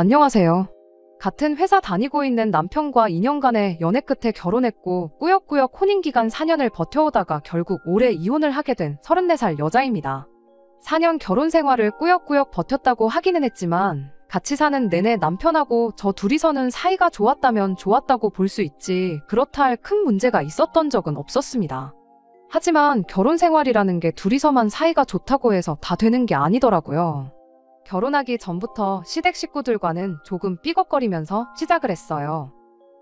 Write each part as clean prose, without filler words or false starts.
안녕하세요. 같은 회사 다니고 있는 남편과 2년간의 연애 끝에 결혼했고 꾸역꾸역 혼인기간 4년을 버텨오다가 결국 올해 이혼을 하게 된 34살 여자입니다. 4년 결혼 생활을 꾸역꾸역 버텼다고 하기는 했지만 같이 사는 내내 남편하고 저 둘이서는 사이가 좋았다면 좋았다고 볼 수 있지 그렇다 할 큰 문제가 있었던 적은 없었습니다. 하지만 결혼 생활이라는 게 둘이서만 사이가 좋다고 해서 다 되는 게 아니더라고요. 결혼하기 전부터 시댁 식구들과는 조금 삐걱거리면서 시작을 했어요.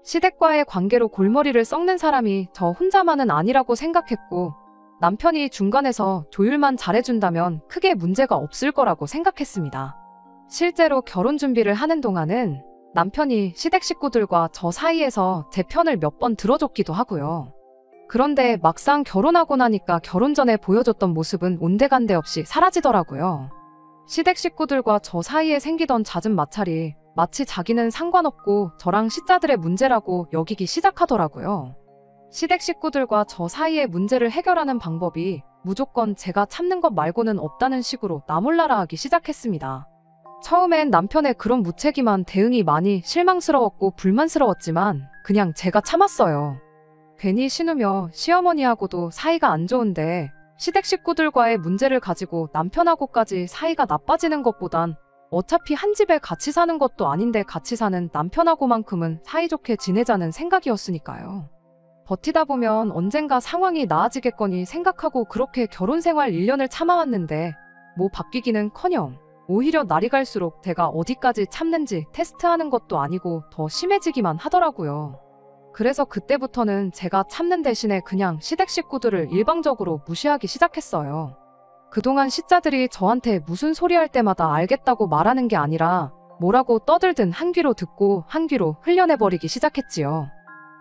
시댁과의 관계로 골머리를 썩는 사람이 저 혼자만은 아니라고 생각했고 남편이 중간에서 조율만 잘해준다면 크게 문제가 없을 거라고 생각했습니다. 실제로 결혼 준비를 하는 동안은 남편이 시댁 식구들과 저 사이에서 제 편을 몇 번 들어줬기도 하고요. 그런데 막상 결혼하고 나니까 결혼 전에 보여줬던 모습은 온데간데 없이 사라지더라고요. 시댁 식구들과 저 사이에 생기던 잦은 마찰이 마치 자기는 상관없고 저랑 시자들의 문제라고 여기기 시작하더라고요. 시댁 식구들과 저 사이의 문제를 해결하는 방법이 무조건 제가 참는 것 말고는 없다는 식으로 나몰라라 하기 시작했습니다. 처음엔 남편의 그런 무책임한 대응이 많이 실망스러웠고 불만스러웠지만 그냥 제가 참았어요. 괜히 신우며 시어머니하고도 사이가 안 좋은데 시댁 식구들과의 문제를 가지고 남편하고까지 사이가 나빠지는 것보단 어차피 한 집에 같이 사는 것도 아닌데 같이 사는 남편하고만큼은 사이좋게 지내자는 생각이었으니까요. 버티다 보면 언젠가 상황이 나아지겠거니 생각하고 그렇게 결혼 생활 1년을 참아왔는데 뭐 바뀌기는커녕 오히려 날이 갈수록 제가 어디까지 참는지 테스트하는 것도 아니고 더 심해지기만 하더라고요. 그래서 그때부터는 제가 참는 대신에 그냥 시댁 식구들을 일방적으로 무시하기 시작했어요. 그동안 시자들이 저한테 무슨 소리 할 때마다 알겠다고 말하는 게 아니라 뭐라고 떠들든 한 귀로 듣고 한 귀로 흘려내버리기 시작했지요.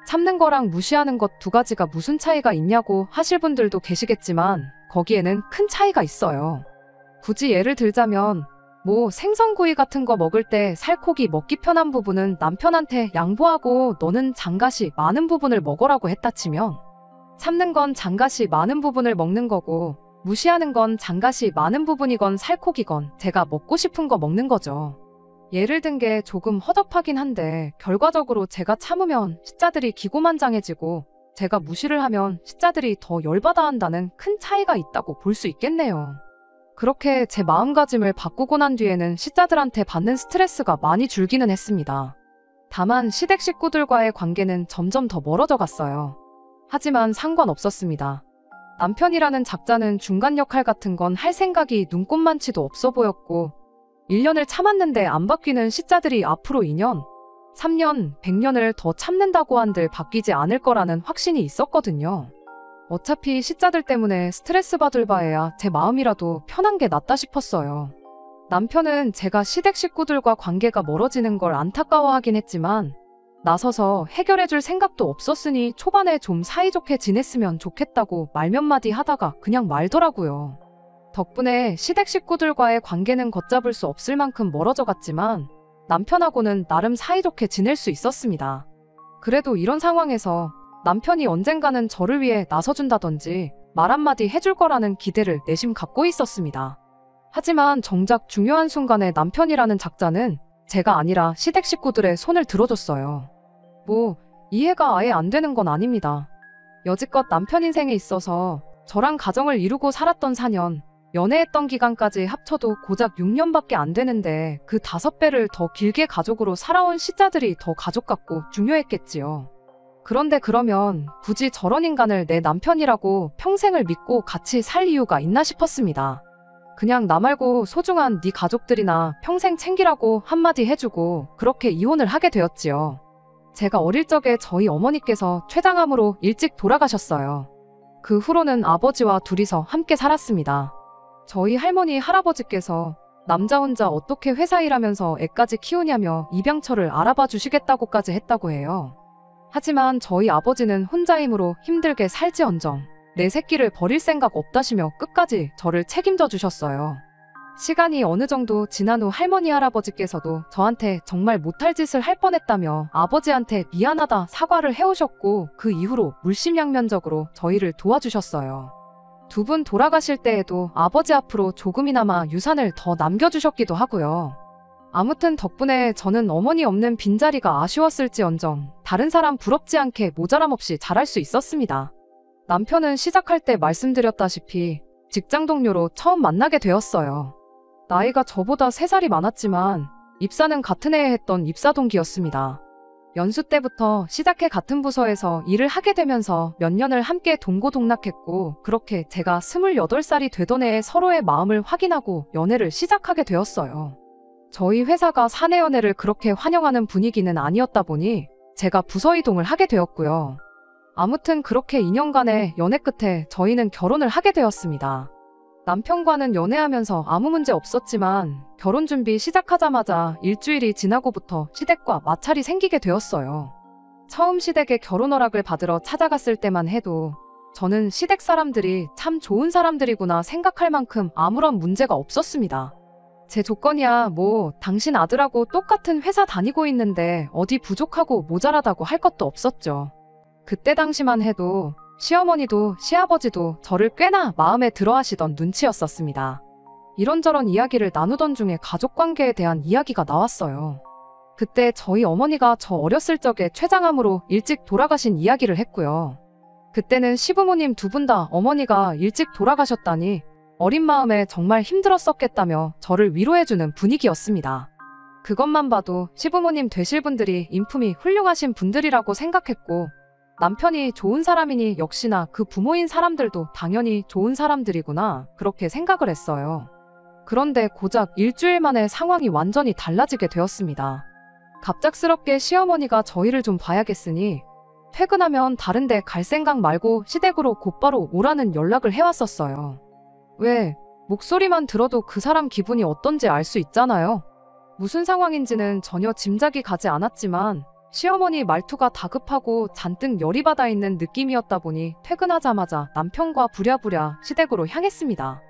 참는 거랑 무시하는 것 두 가지가 무슨 차이가 있냐고 하실 분들도 계시겠지만 거기에는 큰 차이가 있어요. 굳이 예를 들자면 뭐 생선구이 같은 거 먹을 때 살코기 먹기 편한 부분은 남편한테 양보하고 너는 장갓이 많은 부분을 먹으라고 했다 치면 참는 건 장갓이 많은 부분을 먹는 거고 무시하는 건 장갓이 많은 부분이건 살코기건 제가 먹고 싶은 거 먹는 거죠. 예를 든 게 조금 허접하긴 한데 결과적으로 제가 참으면 시자들이 기고만장해지고 제가 무시를 하면 시자들이 더 열받아 한다는 큰 차이가 있다고 볼 수 있겠네요. 그렇게 제 마음가짐을 바꾸고 난 뒤에는 시자들한테 받는 스트레스가 많이 줄기는 했습니다. 다만 시댁 식구들과의 관계는 점점 더 멀어져 갔어요. 하지만 상관없었습니다. 남편이라는 작자는 중간 역할 같은 건 할 생각이 눈꼽만치도 없어 보였고 1년을 참았는데 안 바뀌는 시자들이 앞으로 2년, 3년, 100년을 더 참는다고 한들 바뀌지 않을 거라는 확신이 있었거든요. 어차피 시자들 때문에 스트레스 받을 바에야 제 마음이라도 편한 게 낫다 싶었어요. 남편은 제가 시댁 식구들과 관계가 멀어지는 걸 안타까워하긴 했지만 나서서 해결해줄 생각도 없었으니 초반에 좀 사이좋게 지냈으면 좋겠다고 말 몇 마디 하다가 그냥 말더라고요. 덕분에 시댁 식구들과의 관계는 걷잡을 수 없을 만큼 멀어져 갔지만 남편하고는 나름 사이좋게 지낼 수 있었습니다. 그래도 이런 상황에서 남편이 언젠가는 저를 위해 나서준다든지 말 한마디 해줄 거라는 기대를 내심 갖고 있었습니다. 하지만 정작 중요한 순간에 남편이라는 작자는 제가 아니라 시댁 식구들의 손을 들어줬어요. 뭐 이해가 아예 안 되는 건 아닙니다. 여지껏 남편 인생에 있어서 저랑 가정을 이루고 살았던 4년, 연애했던 기간까지 합쳐도 고작 6년밖에 안 되는데 그 5배를 더 길게 가족으로 살아온 시자들이 더 가족 같고 중요했겠지요. 그런데 그러면 굳이 저런 인간을 내 남편이라고 평생을 믿고 같이 살 이유가 있나 싶었습니다. 그냥 나 말고 소중한 네 가족들이나 평생 챙기라고 한마디 해주고 그렇게 이혼을 하게 되었지요. 제가 어릴 적에 저희 어머니께서 췌장암으로 일찍 돌아가셨어요. 그 후로는 아버지와 둘이서 함께 살았습니다. 저희 할머니 할아버지께서 남자 혼자 어떻게 회사 일하면서 애까지 키우냐며 입양처를 알아봐 주시겠다고까지 했다고 해요. 하지만 저희 아버지는 혼자이므로 힘들게 살지언정 내 새끼를 버릴 생각 없다시며 끝까지 저를 책임져 주셨어요. 시간이 어느 정도 지난 후 할머니 할아버지께서도 저한테 정말 못할 짓을 할 뻔했다며 아버지한테 미안하다 사과를 해오셨고 그 이후로 물심양면적으로 저희를 도와주셨어요. 두 분 돌아가실 때에도 아버지 앞으로 조금이나마 유산을 더 남겨주셨기도 하고요. 아무튼 덕분에 저는 어머니 없는 빈자리가 아쉬웠을지언정 다른 사람 부럽지 않게 모자람 없이 잘할 수 있었습니다. 남편은 시작할 때 말씀드렸다시피 직장 동료로 처음 만나게 되었어요. 나이가 저보다 3살이 많았지만 입사는 같은 해에 했던 입사 동기였습니다. 연수 때부터 시작해 같은 부서에서 일을 하게 되면서 몇 년을 함께 동고동락했고 그렇게 제가 28살이 되던 해에 서로의 마음을 확인하고 연애를 시작하게 되었어요. 저희 회사가 사내 연애를 그렇게 환영하는 분위기는 아니었다 보니 제가 부서 이동을 하게 되었고요. 아무튼 그렇게 2년간의 연애 끝에 저희는 결혼을 하게 되었습니다. 남편과는 연애하면서 아무 문제 없었지만 결혼 준비 시작하자마자 일주일이 지나고부터 시댁과 마찰이 생기게 되었어요. 처음 시댁에 결혼 허락을 받으러 찾아갔을 때만 해도 저는 시댁 사람들이 참 좋은 사람들이구나 생각할 만큼 아무런 문제가 없었습니다. 제 조건이야 뭐 당신 아들하고 똑같은 회사 다니고 있는데 어디 부족하고 모자라다고 할 것도 없었죠. 그때 당시만 해도 시어머니도 시아버지도 저를 꽤나 마음에 들어 하시던 눈치였었습니다. 이런저런 이야기를 나누던 중에 가족관계에 대한 이야기가 나왔어요. 그때 저희 어머니가 저 어렸을 적에 췌장암으로 일찍 돌아가신 이야기를 했고요. 그때는 시부모님 두 분 다 어머니가 일찍 돌아가셨다니 어린 마음에 정말 힘들었었겠다며 저를 위로해주는 분위기였습니다. 그것만 봐도 시부모님 되실 분들이 인품이 훌륭하신 분들이라고 생각했고 남편이 좋은 사람이니 역시나 그 부모인 사람들도 당연히 좋은 사람들이구나 그렇게 생각을 했어요. 그런데 고작 일주일 만에 상황이 완전히 달라지게 되었습니다. 갑작스럽게 시어머니가 저희를 좀 봐야겠으니 퇴근하면 다른 데 갈 생각 말고 시댁으로 곧바로 오라는 연락을 해왔었어요. 왜? 목소리만 들어도 그 사람 기분이 어떤지 알 수 있잖아요. 무슨 상황인지는 전혀 짐작이 가지 않았지만 시어머니 말투가 다급하고 잔뜩 열이 받아 있는 느낌이었다 보니 퇴근하자마자 남편과 부랴부랴 시댁으로 향했습니다.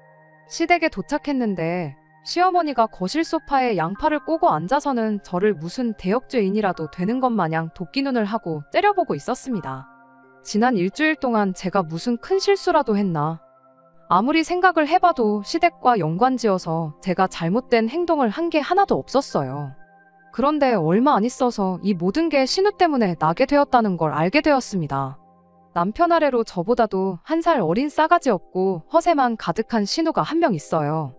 시댁에 도착했는데 시어머니가 거실 소파에 양팔을 꼬고 앉아서는 저를 무슨 대역죄인이라도 되는 것 마냥 도끼눈을 하고 째려보고 있었습니다. 지난 일주일 동안 제가 무슨 큰 실수라도 했나? 아무리 생각을 해봐도 시댁과 연관지어서 제가 잘못된 행동을 한 게 하나도 없었어요. 그런데 얼마 안 있어서 이 모든 게 신우 때문에 나게 되었다는 걸 알게 되었습니다. 남편 아래로 저보다도 1살 어린 싸가지였고 허세만 가득한 신우가 한 명 있어요.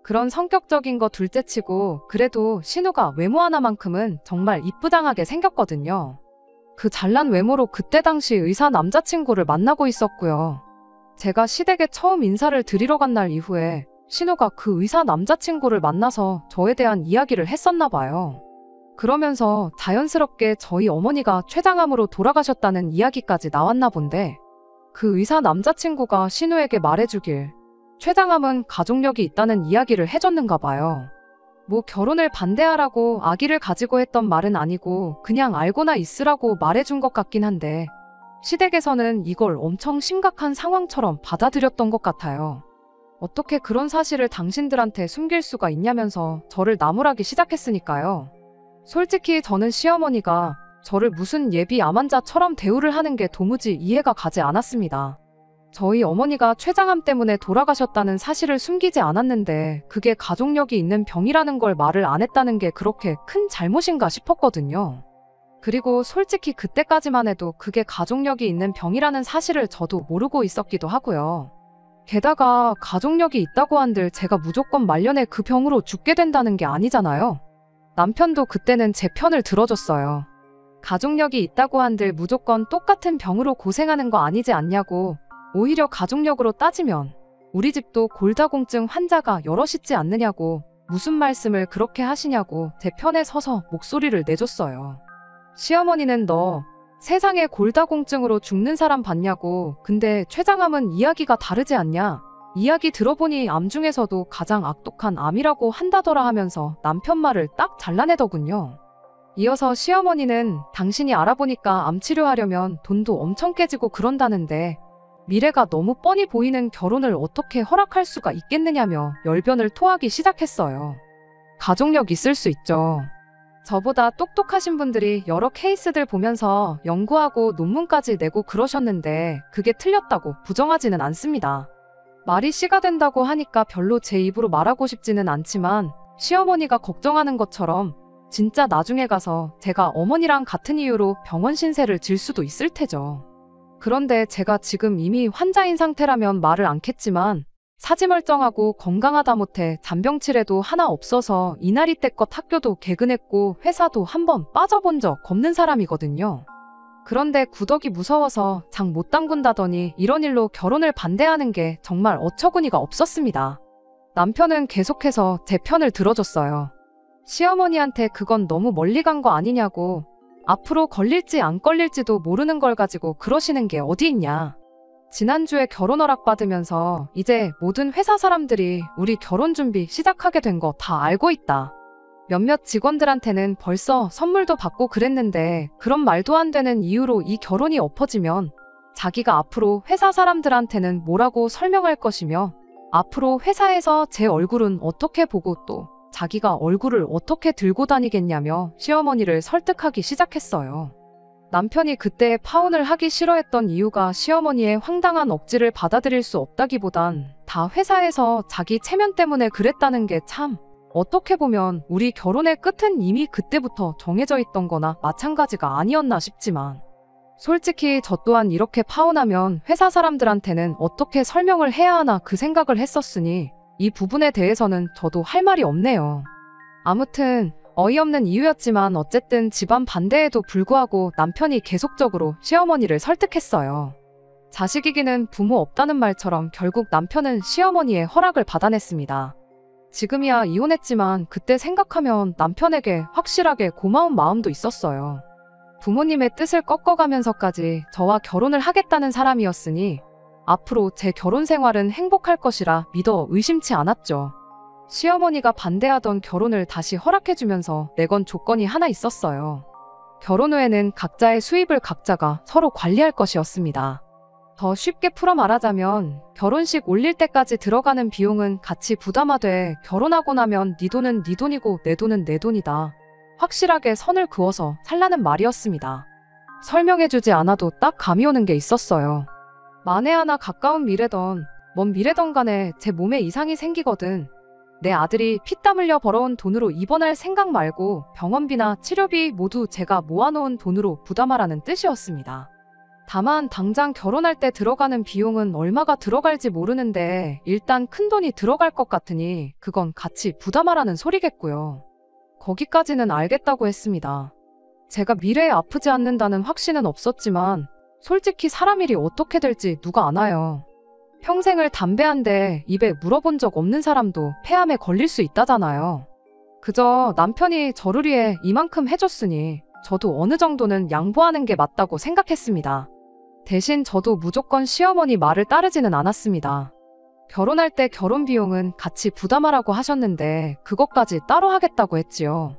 그런 성격적인 거 둘째치고 그래도 신우가 외모 하나만큼은 정말 이쁘장하게 생겼거든요. 그 잘난 외모로 그때 당시 의사 남자친구를 만나고 있었고요. 제가 시댁에 처음 인사를 드리러 간 날 이후에 신우가 그 의사 남자친구를 만나서 저에 대한 이야기를 했었나 봐요. 그러면서 자연스럽게 저희 어머니가 췌장암으로 돌아가셨다는 이야기까지 나왔나 본데 그 의사 남자친구가 신우에게 말해주길 췌장암은 가족력이 있다는 이야기를 해줬는가 봐요. 뭐 결혼을 반대하라고 아기를 가지고 했던 말은 아니고 그냥 알고나 있으라고 말해준 것 같긴 한데 시댁에서는 이걸 엄청 심각한 상황처럼 받아들였던 것 같아요. 어떻게 그런 사실을 당신들한테 숨길 수가 있냐면서 저를 나무라기 시작했으니까요. 솔직히 저는 시어머니가 저를 무슨 예비 암 환자처럼 대우를 하는 게 도무지 이해가 가지 않았습니다. 저희 어머니가 췌장암 때문에 돌아가셨다는 사실을 숨기지 않았는데 그게 가족력이 있는 병이라는 걸 말을 안 했다는 게 그렇게 큰 잘못인가 싶었거든요. 그리고 솔직히 그때까지만 해도 그게 가족력이 있는 병이라는 사실을 저도 모르고 있었기도 하고요. 게다가 가족력이 있다고 한들 제가 무조건 말년에 그 병으로 죽게 된다는 게 아니잖아요. 남편도 그때는 제 편을 들어줬어요. 가족력이 있다고 한들 무조건 똑같은 병으로 고생하는 거 아니지 않냐고. 오히려 가족력으로 따지면 우리 집도 골다공증 환자가 여럿 있지 않느냐고 무슨 말씀을 그렇게 하시냐고 제 편에 서서 목소리를 내줬어요. 시어머니는 너 세상에 골다공증으로 죽는 사람 봤냐고. 근데 췌장암은 이야기가 다르지 않냐. 이야기 들어보니 암 중에서도 가장 악독한 암이라고 한다더라 하면서 남편 말을 딱 잘라내더군요. 이어서 시어머니는 당신이 알아보니까 암 치료하려면 돈도 엄청 깨지고 그런다는데 미래가 너무 뻔히 보이는 결혼을 어떻게 허락할 수가 있겠느냐며 열변을 토하기 시작했어요. 가족력 있을 수 있죠. 저보다 똑똑하신 분들이 여러 케이스들 보면서 연구하고 논문까지 내고 그러셨는데 그게 틀렸다고 부정하지는 않습니다. 말이 씨가 된다고 하니까 별로 제 입으로 말하고 싶지는 않지만 시어머니가 걱정하는 것처럼 진짜 나중에 가서 제가 어머니랑 같은 이유로 병원 신세를 질 수도 있을 테죠. 그런데 제가 지금 이미 환자인 상태라면 말을 않겠지만 사지멀쩡하고 건강하다 못해 잔병치레도 하나 없어서 이날이 때껏 학교도 개근했고 회사도 한번 빠져본 적 없는 사람이거든요. 그런데 구덕이 무서워서 장 못 담근다더니 이런 일로 결혼을 반대하는 게 정말 어처구니가 없었습니다. 남편은 계속해서 제 편을 들어줬어요. 시어머니한테 그건 너무 멀리 간 거 아니냐고, 앞으로 걸릴지 안 걸릴지도 모르는 걸 가지고 그러시는 게 어디 있냐. 지난주에 결혼 허락 받으면서 이제 모든 회사 사람들이 우리 결혼 준비 시작하게 된 거 다 알고 있다. 몇몇 직원들한테는 벌써 선물도 받고 그랬는데 그런 말도 안 되는 이유로 이 결혼이 엎어지면 자기가 앞으로 회사 사람들한테는 뭐라고 설명할 것이며 앞으로 회사에서 제 얼굴은 어떻게 보고 또 자기가 얼굴을 어떻게 들고 다니겠냐며 시어머니를 설득하기 시작했어요. 남편이 그때 파혼을 하기 싫어했던 이유가 시어머니의 황당한 억지를 받아들일 수 없다기보단 다 회사에서 자기 체면 때문에 그랬다는 게 참, 어떻게 보면 우리 결혼의 끝은 이미 그때부터 정해져 있던 거나 마찬가지가 아니었나 싶지만 솔직히 저 또한 이렇게 파혼하면 회사 사람들한테는 어떻게 설명을 해야 하나 그 생각을 했었으니 이 부분에 대해서는 저도 할 말이 없네요. 아무튼 어이없는 이유였지만 어쨌든 집안 반대에도 불구하고 남편이 계속적으로 시어머니를 설득했어요. 자식이기는 부모 없다는 말처럼 결국 남편은 시어머니의 허락을 받아냈습니다. 지금이야 이혼했지만 그때 생각하면 남편에게 확실하게 고마운 마음도 있었어요. 부모님의 뜻을 꺾어가면서까지 저와 결혼을 하겠다는 사람이었으니 앞으로 제 결혼 생활은 행복할 것이라 믿어 의심치 않았죠. 시어머니가 반대하던 결혼을 다시 허락해주면서 내건 조건이 하나 있었어요. 결혼 후에는 각자의 수입을 각자가 서로 관리할 것이었습니다. 더 쉽게 풀어 말하자면 결혼식 올릴 때까지 들어가는 비용은 같이 부담하되 결혼하고 나면 네 돈은 네 돈이고 내 돈은 내 돈이다. 확실하게 선을 그어서 살라는 말이었습니다. 설명해주지 않아도 딱 감이 오는 게 있었어요. 만에 하나 가까운 미래던 먼 미래던 간에 제 몸에 이상이 생기거든 내 아들이 피땀 흘려 벌어온 돈으로 입원할 생각 말고 병원비나 치료비 모두 제가 모아놓은 돈으로 부담하라는 뜻이었습니다. 다만 당장 결혼할 때 들어가는 비용은 얼마가 들어갈지 모르는데 일단 큰돈이 들어갈 것 같으니 그건 같이 부담하라는 소리겠고요. 거기까지는 알겠다고 했습니다. 제가 미래에 아프지 않는다는 확신은 없었지만 솔직히 사람 일이 어떻게 될지 누가 아나요. 평생을 담배 한 대 입에 물어본 적 없는 사람도 폐암에 걸릴 수 있다잖아요. 그저 남편이 저를 위해 이만큼 해줬으니 저도 어느 정도는 양보하는 게 맞다고 생각했습니다. 대신 저도 무조건 시어머니 말을 따르지는 않았습니다. 결혼할 때 결혼 비용은 같이 부담하라고 하셨는데 그것까지 따로 하겠다고 했지요.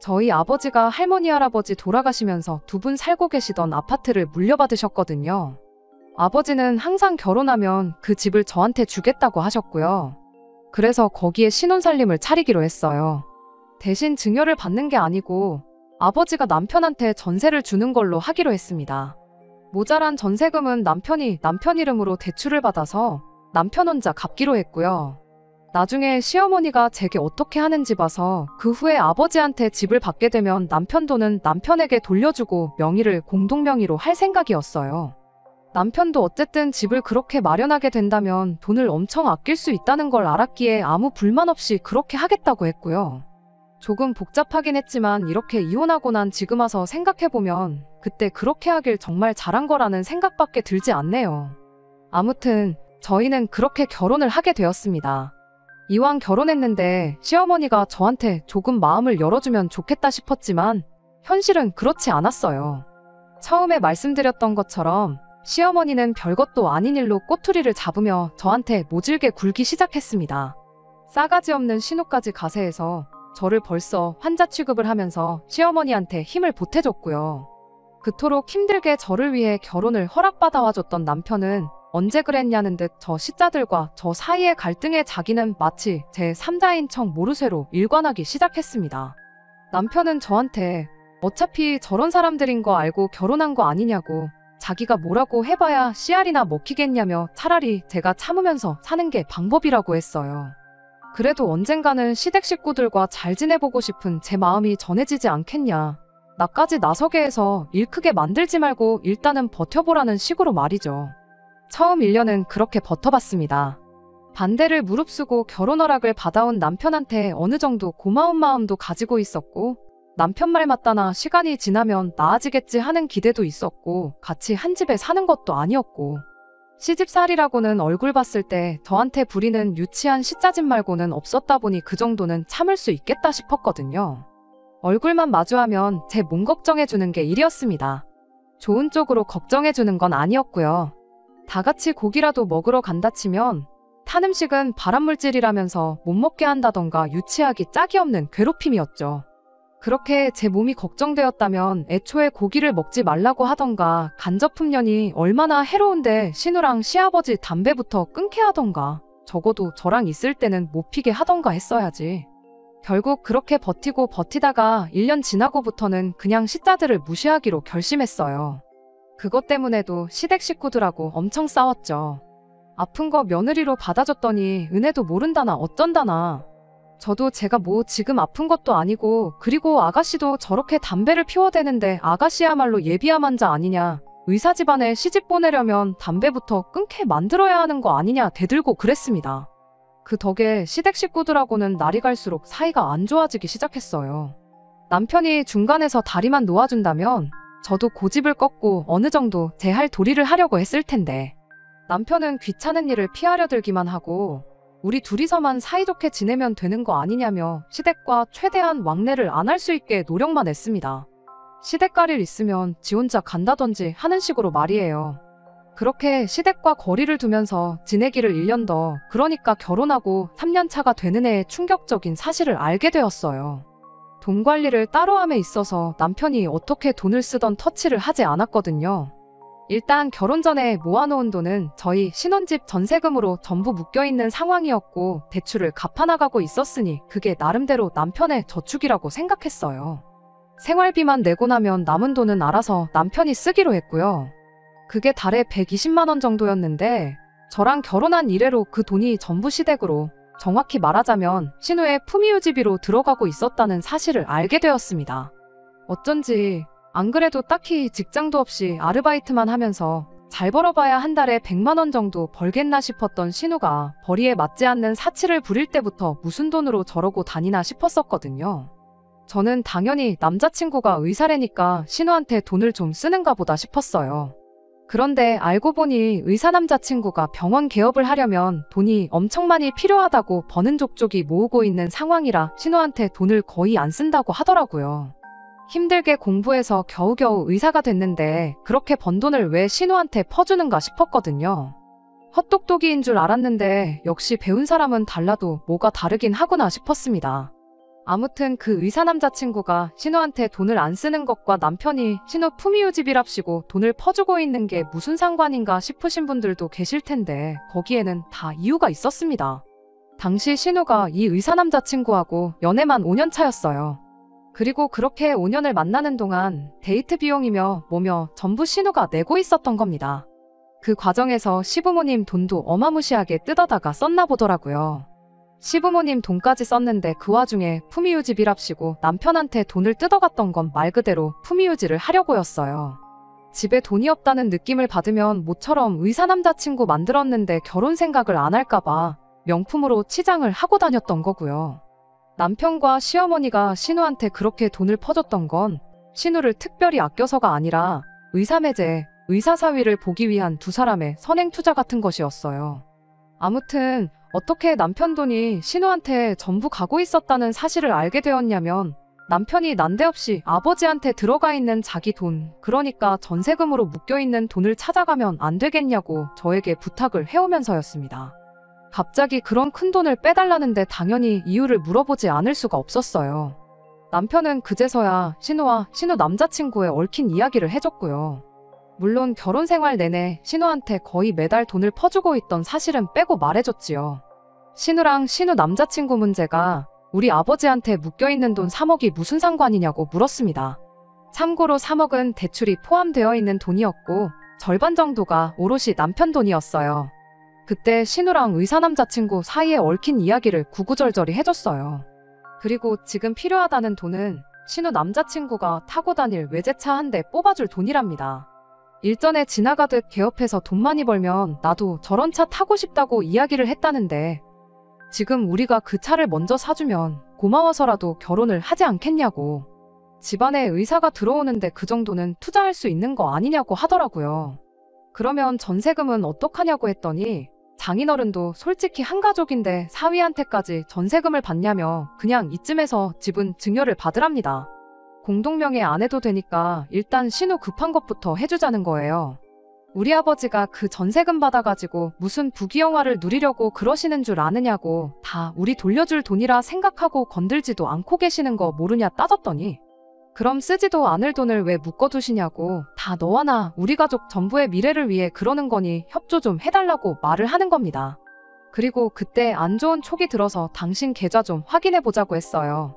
저희 아버지가 할머니 할아버지 돌아가시면서 두 분 살고 계시던 아파트를 물려받으셨거든요. 아버지는 항상 결혼하면 그 집을 저한테 주겠다고 하셨고요. 그래서 거기에 신혼살림을 차리기로 했어요. 대신 증여를 받는 게 아니고 아버지가 남편한테 전세를 주는 걸로 하기로 했습니다. 모자란 전세금은 남편이 남편 이름으로 대출을 받아서 남편 혼자 갚기로 했고요. 나중에 시어머니가 제게 어떻게 하는지 봐서 그 후에 아버지한테 집을 받게 되면 남편 돈은 남편에게 돌려주고 명의를 공동명의로 할 생각이었어요. 남편도 어쨌든 집을 그렇게 마련하게 된다면 돈을 엄청 아낄 수 있다는 걸 알았기에 아무 불만 없이 그렇게 하겠다고 했고요. 조금 복잡하긴 했지만 이렇게 이혼하고 난 지금 와서 생각해보면 그때 그렇게 하길 정말 잘한 거라는 생각밖에 들지 않네요. 아무튼 저희는 그렇게 결혼을 하게 되었습니다. 이왕 결혼했는데 시어머니가 저한테 조금 마음을 열어주면 좋겠다 싶었지만 현실은 그렇지 않았어요. 처음에 말씀드렸던 것처럼 시어머니는 별것도 아닌 일로 꼬투리를 잡으며 저한테 모질게 굴기 시작했습니다. 싸가지 없는 신우까지 가세해서 저를 벌써 환자 취급을 하면서 시어머니한테 힘을 보태줬고요. 그토록 힘들게 저를 위해 결혼을 허락받아와줬던 남편은 언제 그랬냐는 듯 저 시자들과 저 사이의 갈등에 자기는 마치 제 3자인 척 모르쇠로 일관하기 시작했습니다. 남편은 저한테 어차피 저런 사람들인 거 알고 결혼한 거 아니냐고 자기가 뭐라고 해봐야 씨알이나 먹히겠냐며 차라리 제가 참으면서 사는 게 방법이라고 했어요. 그래도 언젠가는 시댁 식구들과 잘 지내보고 싶은 제 마음이 전해지지 않겠냐. 나까지 나서게 해서 일 크게 만들지 말고 일단은 버텨보라는 식으로 말이죠. 처음 1년은 그렇게 버텨봤습니다. 반대를 무릅쓰고 결혼 허락을 받아온 남편한테 어느 정도 고마운 마음도 가지고 있었고, 남편 말 맞다나 시간이 지나면 나아지겠지 하는 기대도 있었고, 같이 한 집에 사는 것도 아니었고, 시집살이라고는 얼굴 봤을 때 저한테 부리는 유치한 시짜짐 말고는 없었다 보니 그 정도는 참을 수 있겠다 싶었거든요. 얼굴만 마주하면 제 몸 걱정해주는 게 일이었습니다. 좋은 쪽으로 걱정해주는 건 아니었고요. 다 같이 고기라도 먹으러 간다 치면 탄 음식은 발암물질이라면서 못 먹게 한다던가 유치하기 짝이 없는 괴롭힘이었죠. 그렇게 제 몸이 걱정되었다면 애초에 고기를 먹지 말라고 하던가 간접훈련이 얼마나 해로운데 신우랑 시아버지 담배부터 끊게 하던가 적어도 저랑 있을 때는 못 피게 하던가 했어야지. 결국 그렇게 버티고 버티다가 1년 지나고부터는 그냥 시자들을 무시하기로 결심했어요. 그것 때문에도 시댁 식구들하고 엄청 싸웠죠. 아픈 거 며느리로 받아줬더니 은혜도 모른다나 어쩐다나. 저도 제가 뭐 지금 아픈 것도 아니고 그리고 아가씨도 저렇게 담배를 피워대는데 아가씨야말로 예비암 환자 아니냐. 의사 집안에 시집 보내려면 담배부터 끊게 만들어야 하는 거 아니냐 대들고 그랬습니다. 그 덕에 시댁 식구들하고는 날이 갈수록 사이가 안 좋아지기 시작했어요. 남편이 중간에서 다리만 놓아준다면 저도 고집을 꺾고 어느 정도 제 할 도리를 하려고 했을 텐데 남편은 귀찮은 일을 피하려 들기만 하고 우리 둘이서만 사이좋게 지내면 되는 거 아니냐며 시댁과 최대한 왕래를 안 할 수 있게 노력만 했습니다. 시댁 갈 일 있으면 지 혼자 간다던지 하는 식으로 말이에요. 그렇게 시댁과 거리를 두면서 지내기를 1년 더, 그러니까 결혼하고 3년 차가 되는 해에 충격적인 사실을 알게 되었어요. 돈 관리를 따로 함에 있어서 남편이 어떻게 돈을 쓰던 터치를 하지 않았거든요. 일단 결혼 전에 모아놓은 돈은 저희 신혼집 전세금으로 전부 묶여있는 상황이었고 대출을 갚아나가고 있었으니 그게 나름대로 남편의 저축이라고 생각했어요. 생활비만 내고 나면 남은 돈은 알아서 남편이 쓰기로 했고요. 그게 달에 120만 원 정도였는데 저랑 결혼한 이래로 그 돈이 전부 시댁으로, 정확히 말하자면 신우의 품위유지비로 들어가고 있었다는 사실을 알게 되었습니다. 어쩐지 안 그래도 딱히 직장도 없이 아르바이트만 하면서 잘 벌어봐야 한 달에 100만 원 정도 벌겠나 싶었던 신우가 벌이에 맞지 않는 사치를 부릴 때부터 무슨 돈으로 저러고 다니나 싶었었거든요. 저는 당연히 남자친구가 의사래니까 신우한테 돈을 좀 쓰는가 보다 싶었어요. 그런데 알고 보니 의사 남자친구가 병원 개업을 하려면 돈이 엄청 많이 필요하다고 버는 족족이 모으고 있는 상황이라 신우한테 돈을 거의 안 쓴다고 하더라고요. 힘들게 공부해서 겨우겨우 의사가 됐는데 그렇게 번 돈을 왜 신우한테 퍼주는가 싶었거든요. 헛똑똑이인 줄 알았는데 역시 배운 사람은 달라도 뭐가 다르긴 하구나 싶었습니다. 아무튼 그 의사 남자친구가 신우한테 돈을 안 쓰는 것과 남편이 신우 품위유지비랍시고 돈을 퍼주고 있는 게 무슨 상관인가 싶으신 분들도 계실 텐데 거기에는 다 이유가 있었습니다. 당시 신우가 이 의사 남자친구하고 연애만 5년 차였어요. 그리고 그렇게 5년을 만나는 동안 데이트 비용이며 뭐며 전부 신우가 내고 있었던 겁니다. 그 과정에서 시부모님 돈도 어마무시하게 뜯어다가 썼나 보더라고요. 시부모님 돈까지 썼는데 그 와중에 품위유지비랍시고 남편한테 돈을 뜯어갔던 건 말 그대로 품위유지를 하려고였어요. 집에 돈이 없다는 느낌을 받으면 모처럼 의사 남자친구 만들었는데 결혼 생각을 안 할까봐 명품으로 치장을 하고 다녔던 거고요. 남편과 시어머니가 신우한테 그렇게 돈을 퍼줬던 건 신우를 특별히 아껴서가 아니라 의사매제, 의사사위를 보기 위한 두 사람의 선행투자 같은 것이었어요. 아무튼 어떻게 남편 돈이 신우한테 전부 가고 있었다는 사실을 알게 되었냐면 남편이 난데없이 아버지한테 들어가 있는 자기 돈, 그러니까 전세금으로 묶여있는 돈을 찾아가면 안 되겠냐고 저에게 부탁을 해오면서였습니다. 갑자기 그런 큰 돈을 빼달라는데 당연히 이유를 물어보지 않을 수가 없었어요. 남편은 그제서야 신우와 신우 남자친구의 얽힌 이야기를 해줬고요. 물론 결혼 생활 내내 신우한테 거의 매달 돈을 퍼주고 있던 사실은 빼고 말해줬지요. 신우랑 신우 남자친구 문제가 우리 아버지한테 묶여있는 돈 3억이 무슨 상관이냐고 물었습니다. 참고로 3억은 대출이 포함되어 있는 돈이었고 절반 정도가 오롯이 남편 돈이었어요. 그때 신우랑 의사 남자친구 사이에 얽힌 이야기를 구구절절히 해줬어요. 그리고 지금 필요하다는 돈은 신우 남자친구가 타고 다닐 외제차 한 대 뽑아줄 돈이랍니다. 일전에 지나가듯 개업해서 돈 많이 벌면 나도 저런 차 타고 싶다고 이야기를 했다는데 지금 우리가 그 차를 먼저 사주면 고마워서라도 결혼을 하지 않겠냐고. 집안에 의사가 들어오는데 그 정도는 투자할 수 있는 거 아니냐고 하더라고요. 그러면 전세금은 어떡하냐고 했더니 장인어른도 솔직히 한 가족인데 사위한테까지 전세금을 받냐며 그냥 이쯤에서 집은 증여를 받으랍니다. 공동명의 안 해도 되니까 일단 신우 급한 것부터 해주자는 거예요. 우리 아버지가 그 전세금 받아가지고 무슨 부귀영화를 누리려고 그러시는 줄 아느냐고 다 우리 돌려줄 돈이라 생각하고 건들지도 않고 계시는 거 모르냐 따졌더니 그럼 쓰지도 않을 돈을 왜 묶어두시냐고 다 너와 나 우리 가족 전부의 미래를 위해 그러는 거니 협조 좀 해달라고 말을 하는 겁니다. 그리고 그때 안 좋은 촉이 들어서 당신 계좌 좀 확인해보자고 했어요.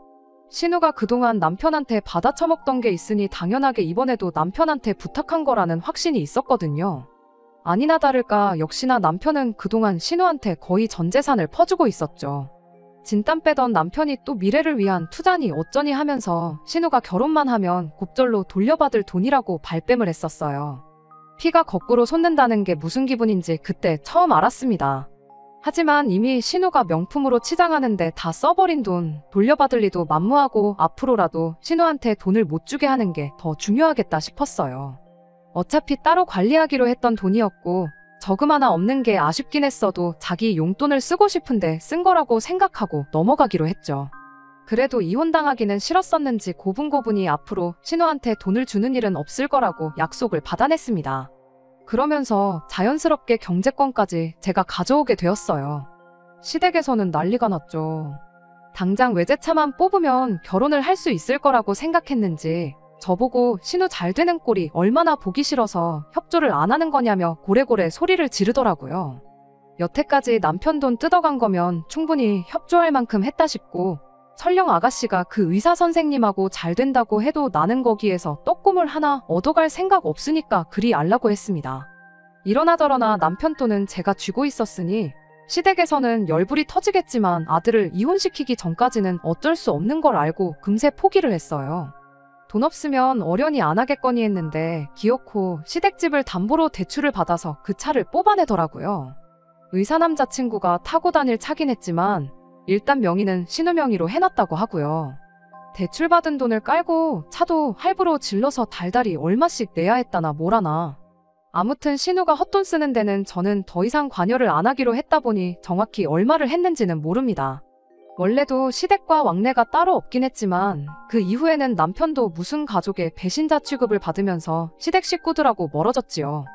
신우가 그동안 남편한테 받아쳐먹던 게 있으니 당연하게 이번에도 남편한테 부탁한 거라는 확신이 있었거든요. 아니나 다를까 역시나 남편은 그동안 신우한테 거의 전 재산을 퍼주고 있었죠. 진땀 빼던 남편이 또 미래를 위한 투자니 어쩌니 하면서 신우가 결혼만 하면 곱절로 돌려받을 돈이라고 발뺌을 했었어요. 피가 거꾸로 솟는다는 게 무슨 기분인지 그때 처음 알았습니다. 하지만 이미 신우가 명품으로 치장하는데 다 써버린 돈 돌려받을 리도 만무하고 앞으로라도 신우한테 돈을 못 주게 하는 게 더 중요하겠다 싶었어요. 어차피 따로 관리하기로 했던 돈이었고 저금 하나 없는 게 아쉽긴 했어도 자기 용돈을 쓰고 싶은데 쓴 거라고 생각하고 넘어가기로 했죠. 그래도 이혼당하기는 싫었었는지 고분고분이 앞으로 신우한테 돈을 주는 일은 없을 거라고 약속을 받아냈습니다. 그러면서 자연스럽게 경제권까지 제가 가져오게 되었어요. 시댁에서는 난리가 났죠. 당장 외제차만 뽑으면 결혼을 할 수 있을 거라고 생각했는지 저보고 신우 잘 되는 꼴이 얼마나 보기 싫어서 협조를 안 하는 거냐며 고래고래 소리를 지르더라고요. 여태까지 남편 돈 뜯어간 거면 충분히 협조할 만큼 했다 싶고 설령 아가씨가 그 의사 선생님하고 잘 된다고 해도 나는 거기에서 떡고물 하나 얻어갈 생각 없으니까 그리 알라고 했습니다. 이러나 저러나 남편 돈은 제가 쥐고 있었으니 시댁에서는 열불이 터지겠지만 아들을 이혼시키기 전까지는 어쩔 수 없는 걸 알고 금세 포기를 했어요. 돈 없으면 어련히 안 하겠거니 했는데 기어코 시댁집을 담보로 대출을 받아서 그 차를 뽑아내더라고요. 의사 남자친구가 타고 다닐 차긴 했지만 일단 명의는 신우 명의로 해놨다고 하고요. 대출받은 돈을 깔고 차도 할부로 질러서 달달이 얼마씩 내야 했다나 뭐라나. 아무튼 신우가 헛돈 쓰는 데는 저는 더 이상 관여를 안 하기로 했다 보니 정확히 얼마를 했는지는 모릅니다. 원래도 시댁과 왕래가 따로 없긴 했지만 그 이후에는 남편도 무슨 가족의 배신자 취급을 받으면서 시댁 식구들하고 멀어졌지요.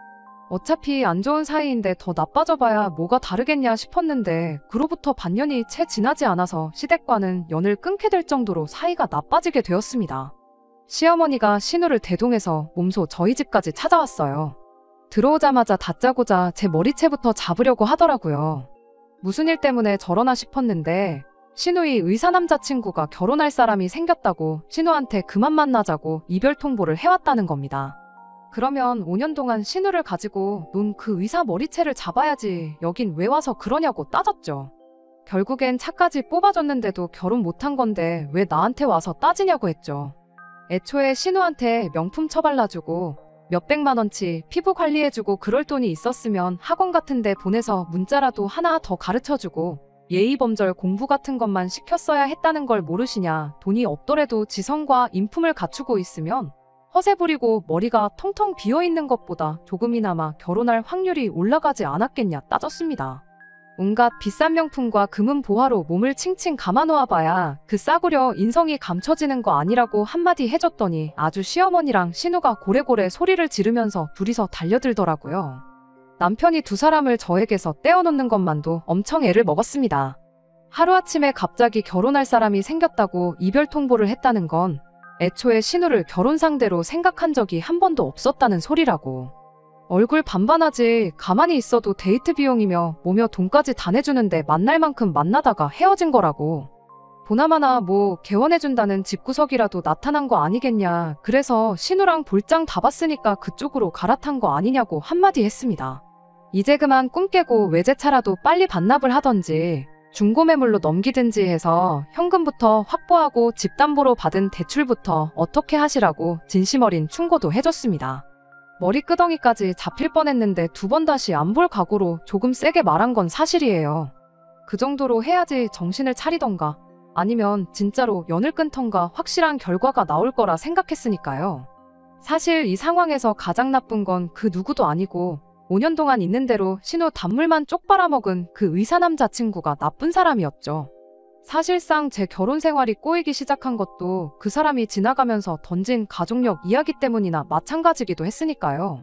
어차피 안 좋은 사이인데 더 나빠져봐야 뭐가 다르겠냐 싶었는데 그로부터 반년이 채 지나지 않아서 시댁과는 연을 끊게 될 정도로 사이가 나빠지게 되었습니다. 시어머니가 신우를 대동해서 몸소 저희 집까지 찾아왔어요. 들어오자마자 다짜고짜 제 머리채부터 잡으려고 하더라고요. 무슨 일 때문에 저러나 싶었는데 신우의 의사 남자친구가 결혼할 사람이 생겼다고 신우한테 그만 만나자고 이별 통보를 해왔다는 겁니다. 그러면 5년 동안 신우를 가지고 논 그 의사 머리채를 잡아야지 여긴 왜 와서 그러냐고 따졌죠. 결국엔 차까지 뽑아줬는데도 결혼 못한 건데 왜 나한테 와서 따지냐고 했죠. 애초에 신우한테 명품 처발라주고 몇백만 원치 피부 관리해주고 그럴 돈이 있었으면 학원 같은데 보내서 문자라도 하나 더 가르쳐주고 예의범절 공부 같은 것만 시켰어야 했다는 걸 모르시냐. 돈이 없더라도 지성과 인품을 갖추고 있으면 허세 부리고 머리가 텅텅 비어있는 것보다 조금이나마 결혼할 확률이 올라가지 않았겠냐 따졌습니다. 온갖 비싼 명품과 금은 보화로 몸을 칭칭 감아놓아봐야 그 싸구려 인성이 감춰지는 거 아니라고 한마디 해줬더니 아주 시어머니랑 신우가 고래고래 소리를 지르면서 둘이서 달려들더라고요. 남편이 두 사람을 저에게서 떼어놓는 것만도 엄청 애를 먹었습니다. 하루아침에 갑자기 결혼할 사람이 생겼다고 이별 통보를 했다는 건 애초에 신우를 결혼 상대로 생각한 적이 한 번도 없었다는 소리라고. 얼굴 반반하지 가만히 있어도 데이트 비용이며 뭐며 돈까지 다 내주는데 만날 만큼 만나다가 헤어진 거라고. 보나마나 뭐 개원해준다는 집구석이라도 나타난 거 아니겠냐. 그래서 신우랑 볼장 다 봤으니까 그쪽으로 갈아탄 거 아니냐고 한마디 했습니다. 이제 그만 꿈 깨고 외제차라도 빨리 반납을 하던지 중고매물로 넘기든지 해서 현금부터 확보하고 집담보로 받은 대출부터 어떻게 하시라고 진심 어린 충고도 해줬습니다. 머리끄덩이까지 잡힐 뻔했는데 2번 다시 안 볼 각오로 조금 세게 말한 건 사실이에요. 그 정도로 해야지 정신을 차리던가 아니면 진짜로 연을 끊던가 확실한 결과가 나올 거라 생각했으니까요. 사실 이 상황에서 가장 나쁜 건 그 누구도 아니고 5년 동안 있는 대로 신우 단물만 쪽 빨아먹은 그 의사 남자친구가 나쁜 사람이었죠. 사실상 제 결혼 생활이 꼬이기 시작한 것도 그 사람이 지나가면서 던진 가족력 이야기 때문이나 마찬가지기도 했으니까요.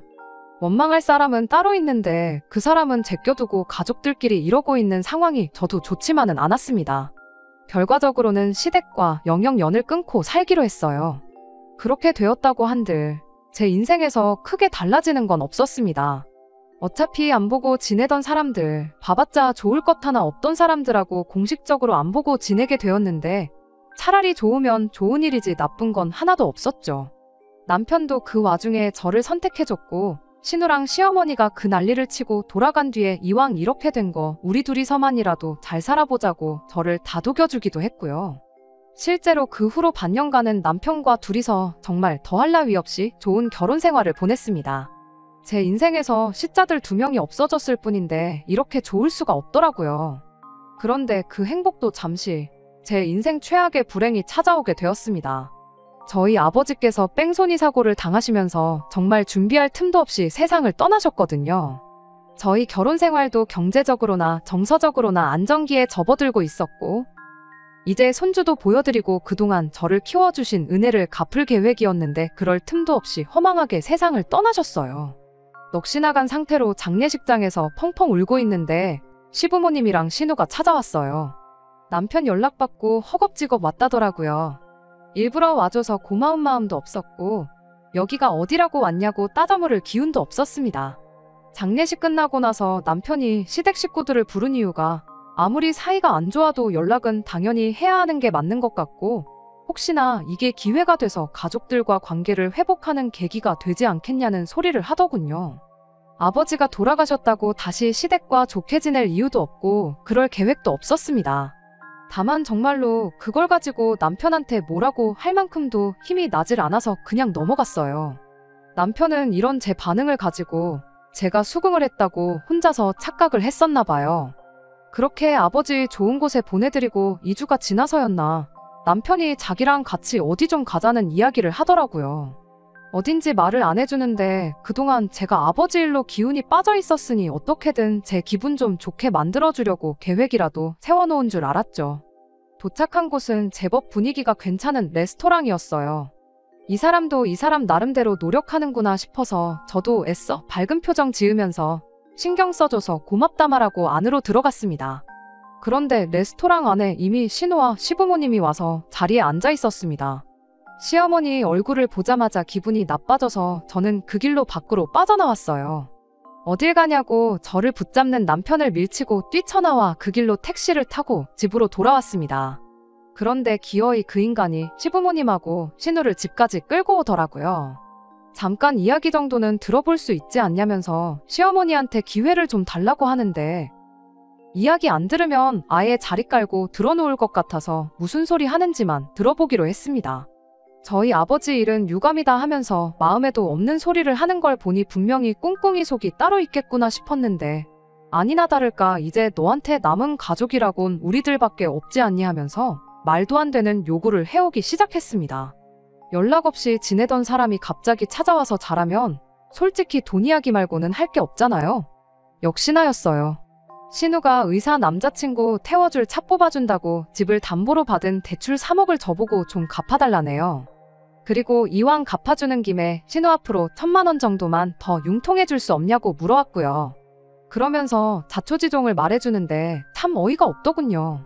원망할 사람은 따로 있는데 그 사람은 제껴두고 가족들끼리 이러고 있는 상황이 저도 좋지만은 않았습니다. 결과적으로는 시댁과 영영 연을 끊고 살기로 했어요. 그렇게 되었다고 한들 제 인생에서 크게 달라지는 건 없었습니다. 어차피 안 보고 지내던 사람들, 봐봤자 좋을 것 하나 없던 사람들하고 공식적으로 안 보고 지내게 되었는데 차라리 좋으면 좋은 일이지 나쁜 건 하나도 없었죠. 남편도 그 와중에 저를 선택해줬고 신우랑 시어머니가 그 난리를 치고 돌아간 뒤에 이왕 이렇게 된 거 우리 둘이서만이라도 잘 살아보자고 저를 다독여주기도 했고요. 실제로 그 후로 반년간은 남편과 둘이서 정말 더할 나위 없이 좋은 결혼 생활을 보냈습니다. 제 인생에서 시자들 2명이 없어졌을 뿐인데 이렇게 좋을 수가 없더라고요. 그런데 그 행복도 잠시 제 인생 최악의 불행이 찾아오게 되었습니다. 저희 아버지께서 뺑소니 사고를 당하시면서 정말 준비할 틈도 없이 세상을 떠나셨거든요. 저희 결혼 생활도 경제적으로나 정서적으로나 안정기에 접어들고 있었고 이제 손주도 보여드리고 그동안 저를 키워주신 은혜를 갚을 계획이었는데 그럴 틈도 없이 허망하게 세상을 떠나셨어요. 넋이 나간 상태로 장례식장에서 펑펑 울고 있는데 시부모님이랑 신우가 찾아왔어요. 남편 연락받고 허겁지겁 왔다더라고요. 일부러 와줘서 고마운 마음도 없었고 여기가 어디라고 왔냐고 따져물을 기운도 없었습니다. 장례식 끝나고 나서 남편이 시댁 식구들을 부른 이유가 아무리 사이가 안 좋아도 연락은 당연히 해야 하는 게 맞는 것 같고 혹시나 이게 기회가 돼서 가족들과 관계를 회복하는 계기가 되지 않겠냐는 소리를 하더군요. 아버지가 돌아가셨다고 다시 시댁과 좋게 지낼 이유도 없고 그럴 계획도 없었습니다. 다만 정말로 그걸 가지고 남편한테 뭐라고 할 만큼도 힘이 나질 않아서 그냥 넘어갔어요. 남편은 이런 제 반응을 가지고 제가 수긍을 했다고 혼자서 착각을 했었나 봐요. 그렇게 아버지 좋은 곳에 보내드리고 2주가 지나서였나 남편이 자기랑 같이 어디 좀 가자는 이야기를 하더라고요. 어딘지 말을 안 해주는데 그동안 제가 아버지 일로 기운이 빠져 있었으니 어떻게든 제 기분 좀 좋게 만들어주려고 계획이라도 세워놓은 줄 알았죠. 도착한 곳은 제법 분위기가 괜찮은 레스토랑이었어요. 이 사람도 이 사람 나름대로 노력하는구나 싶어서 저도 애써 밝은 표정 지으면서 신경 써줘서 고맙다 말하고 안으로 들어갔습니다. 그런데 레스토랑 안에 이미 신우와 시부모님이 와서 자리에 앉아 있었습니다. 시어머니 얼굴을 보자마자 기분이 나빠져서 저는 그 길로 밖으로 빠져나왔어요. 어딜 가냐고 저를 붙잡는 남편을 밀치고 뛰쳐나와 그 길로 택시를 타고 집으로 돌아왔습니다. 그런데 기어이 그 인간이 시부모님하고 신우를 집까지 끌고 오더라고요. 잠깐 이야기 정도는 들어볼 수 있지 않냐면서 시어머니한테 기회를 좀 달라고 하는데 이야기 안 들으면 아예 자리 깔고 들어놓을 것 같아서 무슨 소리 하는지만 들어보기로 했습니다. 저희 아버지 일은 유감이다 하면서 마음에도 없는 소리를 하는 걸 보니 분명히 꿍꿍이 속이 따로 있겠구나 싶었는데 아니나 다를까 이제 너한테 남은 가족이라곤 우리들밖에 없지 않니 하면서 말도 안 되는 요구를 해오기 시작했습니다. 연락 없이 지내던 사람이 갑자기 찾아와서 잘하면 솔직히 돈 이야기 말고는 할 게 없잖아요. 역시나였어요. 신우가 의사 남자친구 태워줄 차 뽑아준다고 집을 담보로 받은 대출 3억을 저보고 좀 갚아달라네요. 그리고 이왕 갚아주는 김에 신우 앞으로 1,000만 원 정도만 더 융통해줄 수 없냐고 물어왔고요. 그러면서 자초지종을 말해주는데 참 어이가 없더군요.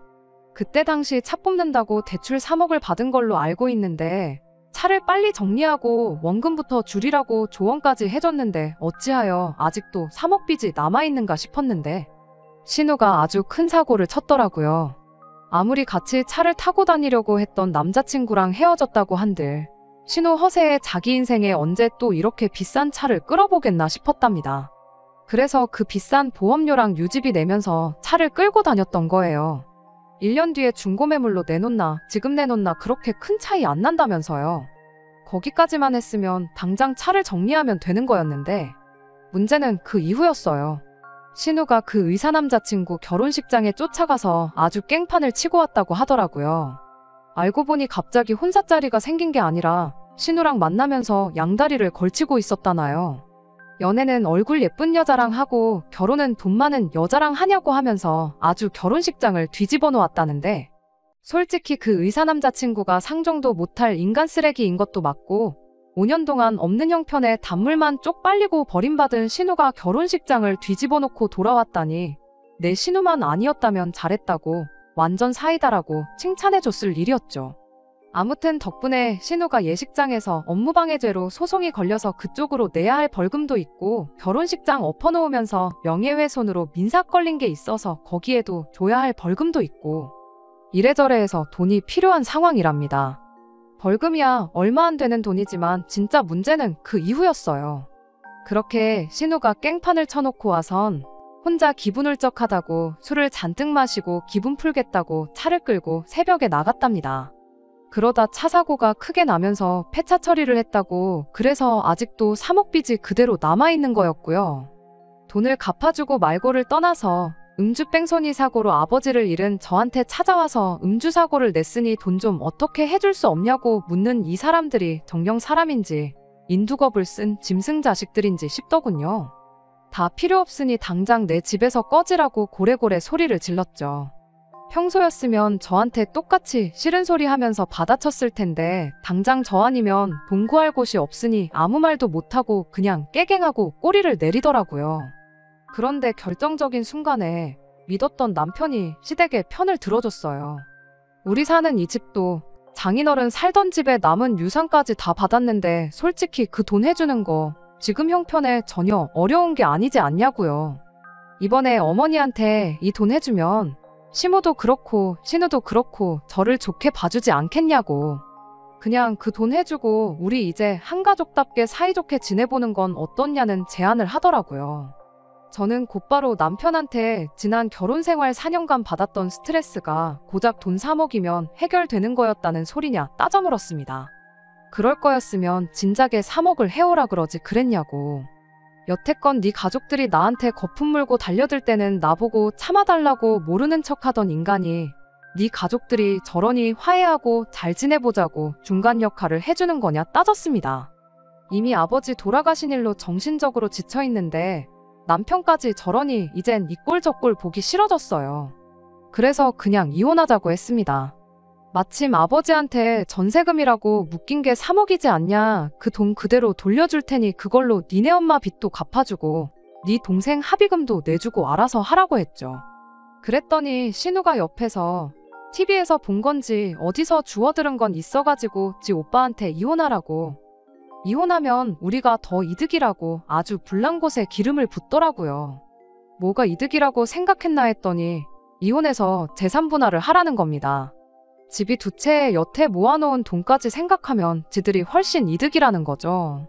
그때 당시 차 뽑는다고 대출 3억을 받은 걸로 알고 있는데 차를 빨리 정리하고 원금부터 줄이라고 조언까지 해줬는데 어찌하여 아직도 3억 빚이 남아있는가 싶었는데 신우가 아주 큰 사고를 쳤더라고요. 아무리 같이 차를 타고 다니려고 했던 남자친구랑 헤어졌다고 한들 신우 허세에 자기 인생에 언제 또 이렇게 비싼 차를 끌어보겠나 싶었답니다. 그래서 그 비싼 보험료랑 유지비 내면서 차를 끌고 다녔던 거예요. 1년 뒤에 중고매물로 내놓나 지금 내놓나 그렇게 큰 차이 안 난다면서요. 거기까지만 했으면 당장 차를 정리하면 되는 거였는데 문제는 그 이후였어요. 신우가 그 의사 남자친구 결혼식장에 쫓아가서 아주 깽판을 치고 왔다고 하더라고요. 알고 보니 갑자기 혼사자리가 생긴 게 아니라 신우랑 만나면서 양다리를 걸치고 있었다나요. 연애는 얼굴 예쁜 여자랑 하고 결혼은 돈 많은 여자랑 하냐고 하면서 아주 결혼식장을 뒤집어 놓았다는데 솔직히 그 의사 남자친구가 상종도 못할 인간 쓰레기인 것도 맞고 5년 동안 없는 형편에 단물만 쪽 빨리고 버림받은 신우가 결혼식장을 뒤집어 놓고 돌아왔다니 내 신우만 아니었다면 잘했다고 완전 사이다라고 칭찬해줬을 일이었죠. 아무튼 덕분에 신우가 예식장에서 업무방해죄로 소송이 걸려서 그쪽으로 내야 할 벌금도 있고 결혼식장 엎어놓으면서 명예훼손으로 민사 걸린 게 있어서 거기에도 줘야 할 벌금도 있고 이래저래 해서 돈이 필요한 상황이랍니다. 벌금이야 얼마 안 되는 돈이지만 진짜 문제는 그 이후였어요. 그렇게 신우가 깽판을 쳐놓고 와선 혼자 기분 울적하다고 술을 잔뜩 마시고 기분 풀겠다고 차를 끌고 새벽에 나갔답니다. 그러다 차 사고가 크게 나면서 폐차 처리를 했다고 그래서 아직도 3억 빚이 그대로 남아있는 거였고요. 돈을 갚아주고 말고를 떠나서 음주뺑소니 사고로 아버지를 잃은 저한테 찾아와서 음주사고를 냈으니 돈 좀 어떻게 해줄 수 없냐고 묻는 이 사람들이 정녕 사람인지 인두겁을 쓴 짐승 자식들인지 싶더군요. 다 필요 없으니 당장 내 집에서 꺼지라고 고래고래 소리를 질렀죠. 평소였으면 저한테 똑같이 싫은 소리 하면서 받아쳤을 텐데 당장 저 아니면 돈 구할 곳이 없으니 아무 말도 못하고 그냥 깨갱하고 꼬리를 내리더라고요. 그런데 결정적인 순간에 믿었던 남편이 시댁의 편을 들어줬어요. 우리 사는 이 집도 장인어른 살던 집에 남은 유산까지 다 받았는데 솔직히 그 돈 해주는 거 지금 형편에 전혀 어려운 게 아니지 않냐고요. 이번에 어머니한테 이 돈 해주면 시모도 그렇고 신우도 그렇고 저를 좋게 봐주지 않겠냐고. 그냥 그 돈 해주고 우리 이제 한가족답게 사이좋게 지내보는 건 어떻냐는 제안을 하더라고요. 저는 곧바로 남편한테 지난 결혼생활 4년간 받았던 스트레스가 고작 돈 3억이면 해결되는 거였다는 소리냐 따져 물었습니다. 그럴 거였으면 진작에 3억을 해오라 그러지 그랬냐고. 여태껏 네 가족들이 나한테 거품 물고 달려들 때는 나보고 참아달라고 모르는 척하던 인간이 네 가족들이 저러니 화해하고 잘 지내보자고 중간 역할을 해주는 거냐 따졌습니다. 이미 아버지 돌아가신 일로 정신적으로 지쳐있는데 남편까지 저러니 이젠 이 꼴 저 꼴 보기 싫어졌어요. 그래서 그냥 이혼하자고 했습니다. 마침 아버지한테 전세금이라고 묶인 게 3억이지 않냐. 그 돈 그대로 돌려줄 테니 그걸로 니네 엄마 빚도 갚아주고 네 동생 합의금도 내주고 알아서 하라고 했죠. 그랬더니 신우가 옆에서 TV에서 본 건지 어디서 주워들은 건 있어가지고 지 오빠한테 이혼하라고. 이혼하면 우리가 더 이득이라고 아주 불난 곳에 기름을 붓더라고요. 뭐가 이득이라고 생각했나 했더니 이혼해서 재산 분할을 하라는 겁니다. 집이 두 채에 여태 모아놓은 돈까지 생각하면 지들이 훨씬 이득이라는 거죠.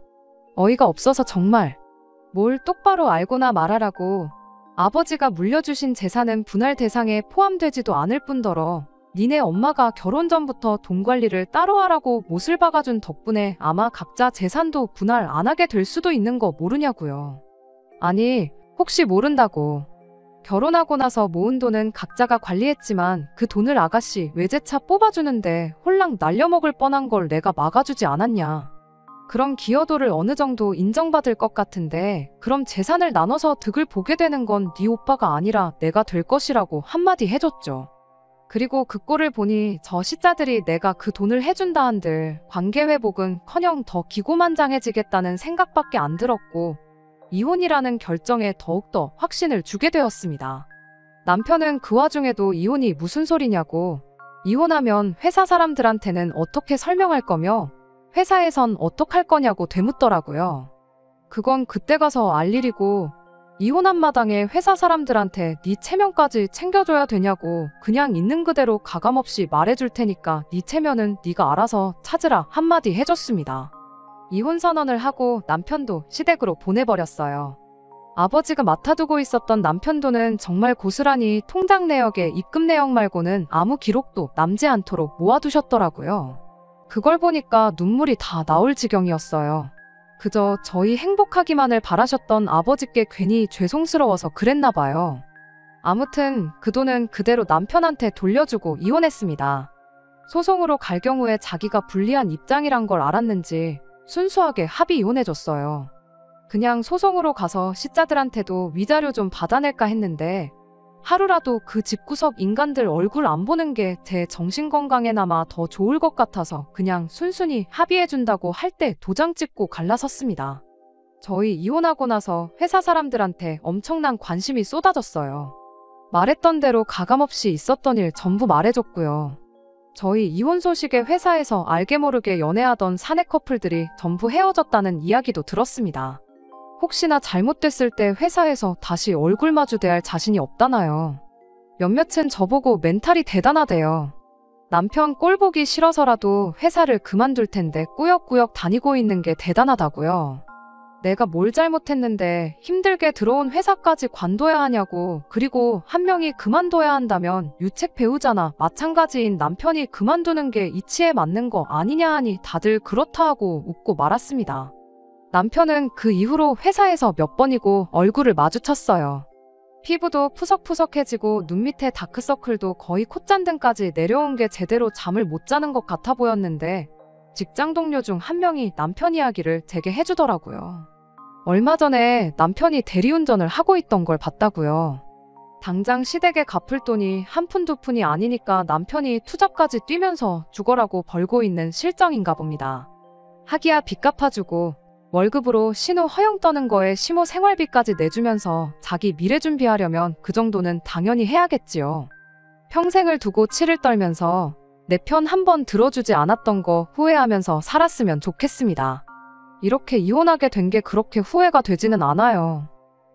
어이가 없어서 정말. 뭘 똑바로 알고나 말하라고. 아버지가 물려주신 재산은 분할 대상에 포함되지도 않을 뿐더러 니네 엄마가 결혼 전부터 돈 관리를 따로 하라고 못을 박아준 덕분에 아마 각자 재산도 분할 안 하게 될 수도 있는 거 모르냐고요. 아니, 혹시 모른다고. 결혼하고 나서 모은 돈은 각자가 관리했지만 그 돈을 아가씨 외제차 뽑아주는데 홀랑 날려먹을 뻔한 걸 내가 막아주지 않았냐. 그런 기여도를 어느 정도 인정받을 것 같은데 그럼 재산을 나눠서 득을 보게 되는 건 네 오빠가 아니라 내가 될 것이라고 한마디 해줬죠. 그리고 그 꼴을 보니 저 시자들이 내가 그 돈을 해준다 한들 관계회복은커녕 더 기고만장해지겠다는 생각밖에 안 들었고 이혼이라는 결정에 더욱더 확신을 주게 되었습니다. 남편은 그 와중에도 이혼이 무슨 소리냐고, 이혼하면 회사 사람들한테는 어떻게 설명할 거며 회사에선 어떡할 거냐고 되묻더라고요. 그건 그때 가서 알 일이고 이혼한 마당에 회사 사람들한테 네 체면까지 챙겨줘야 되냐고 그냥 있는 그대로 가감없이 말해줄 테니까 네 체면은 네가 알아서 찾으라 한마디 해줬습니다. 이혼 선언을 하고 남편도 시댁으로 보내버렸어요. 아버지가 맡아두고 있었던 남편 돈은 정말 고스란히 통장 내역에 입금 내역 말고는 아무 기록도 남지 않도록 모아두셨더라고요. 그걸 보니까 눈물이 다 나올 지경이었어요. 그저 저희 행복하기만을 바라셨던 아버지께 괜히 죄송스러워서 그랬나 봐요. 아무튼 그 돈은 그대로 남편한테 돌려주고 이혼했습니다. 소송으로 갈 경우에 자기가 불리한 입장이란 걸 알았는지 순수하게 합의 이혼해줬어요. 그냥 소송으로 가서 시자들한테도 위자료 좀 받아낼까 했는데 하루라도 그 집구석 인간들 얼굴 안 보는 게 제 정신건강에나마 더 좋을 것 같아서 그냥 순순히 합의해준다고 할 때 도장 찍고 갈라섰습니다. 저희 이혼하고 나서 회사 사람들한테 엄청난 관심이 쏟아졌어요. 말했던 대로 가감없이 있었던 일 전부 말해줬고요. 저희 이혼 소식에 회사에서 알게 모르게 연애하던 사내 커플들이 전부 헤어졌다는 이야기도 들었습니다. 혹시나 잘못됐을 때 회사에서 다시 얼굴 마주 대할 자신이 없다나요. 몇몇은 저보고 멘탈이 대단하대요. 남편 꼴 보기 싫어서라도 회사를 그만둘 텐데 꾸역꾸역 다니고 있는 게 대단하다고요. 내가 뭘 잘못했는데 힘들게 들어온 회사까지 관둬야 하냐고. 그리고 한 명이 그만둬야 한다면 유책 배우자나 마찬가지인 남편이 그만두는 게 이치에 맞는 거 아니냐 하니 다들 그렇다 하고 웃고 말았습니다. 남편은 그 이후로 회사에서 몇 번이고 얼굴을 마주쳤어요. 피부도 푸석푸석해지고 눈 밑에 다크서클도 거의 콧잔등까지 내려온 게 제대로 잠을 못 자는 것 같아 보였는데 직장 동료 중 한 명이 남편 이야기를 제게 해주더라고요. 얼마 전에 남편이 대리운전을 하고 있던 걸 봤다고요. 당장 시댁에 갚을 돈이 한 푼 두 푼이 아니니까 남편이 투잡까지 뛰면서 죽어라고 벌고 있는 실정인가 봅니다. 하기야 빚 갚아주고 월급으로 신호 허용 떠는 거에 시모 생활비까지 내주면서 자기 미래 준비하려면 그 정도는 당연히 해야겠지요. 평생을 두고 치를 떨면서 내 편 한 번 들어주지 않았던 거 후회하면서 살았으면 좋겠습니다. 이렇게 이혼하게 된 게 그렇게 후회가 되지는 않아요.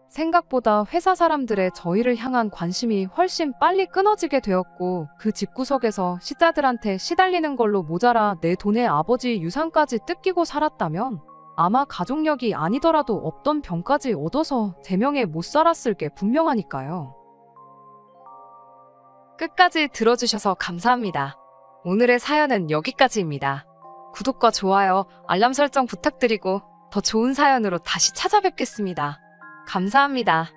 생각보다 회사 사람들의 저희를 향한 관심이 훨씬 빨리 끊어지게 되었고 그 집구석에서 시자들한테 시달리는 걸로 모자라 내 돈에 아버지 유산까지 뜯기고 살았다면 아마 가족력이 아니더라도 없던 병까지 얻어서 제 명에 못 살았을 게 분명하니까요. 끝까지 들어주셔서 감사합니다. 오늘의 사연은 여기까지입니다. 구독과 좋아요, 알람 설정 부탁드리고 더 좋은 사연으로 다시 찾아뵙겠습니다. 감사합니다.